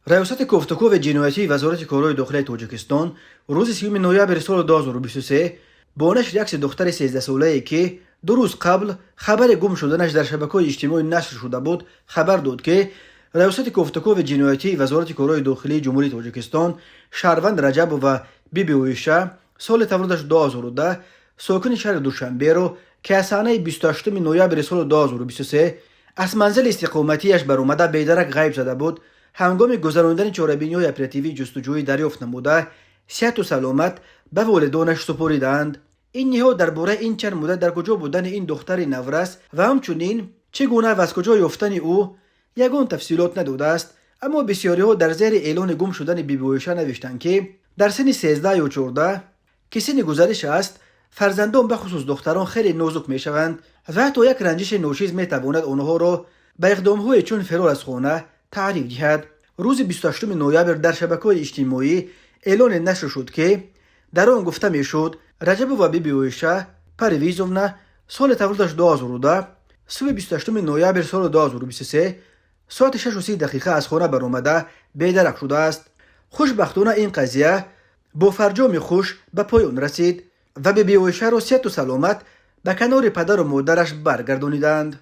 ریاست گفتگو جنایتی وزارت کارهای داخلی تاجیکستان روز 30 نوامبر سال 2023 با نشر عکس دختر 13 ساله‌ای که 2 روز قبل خبر گم شدنش در شبکه‌های اجتماعی نشر شده بود خبر داد که ریاست گفتگو جنایتی وزارت کارهای داخلی جمهوری تاجیکستان شهروند رجب و بیبی اویشا سال تولدش 2010 ساکن شهر دوشنبه رو که از سحنه 28 نوامبر سال 2023 از منزل استقامتیش برآمده بیدرک غیب شده بود. هنگام گذراندن چهاربینی‌های اپراتیوی جستجویی دریافت نموده صحت و سلامت به والدانش سپردند. این نهاد درباره این چند مدت در کجا بودن این دختر نورس و همچنین چگونه و از کجا یافتن او یگان تفصیلات نداده است، اما بسیاری‌ها در زیر اعلان گم شدن بیبی اویشا نوشتند که در سن 13 یا 14 که سن گذرش است، فرزندان به خصوص دختران خیلی نازک میشوند و حتی یک رنجش ناشیز میتواند آنها را به اقدام‌های چون فرار از خانه تعریف دهد. روز 28 نوامبر در شبکه‌های اجتماعی اعلان نشر شد که در آن گفته میشد رجب و بیبی اویشا پرویزونا سال تولدش 2010 صبح 28 نوامبر سال 2023 ساعت 6:30 از خانه برآمده بیدرک شده است. خوشبختانه این قضیه با فرجام خوش به پایان رسید و بیبی اویشا را صحت و سلامت به کنار پدر و مادرش برگردانیدند.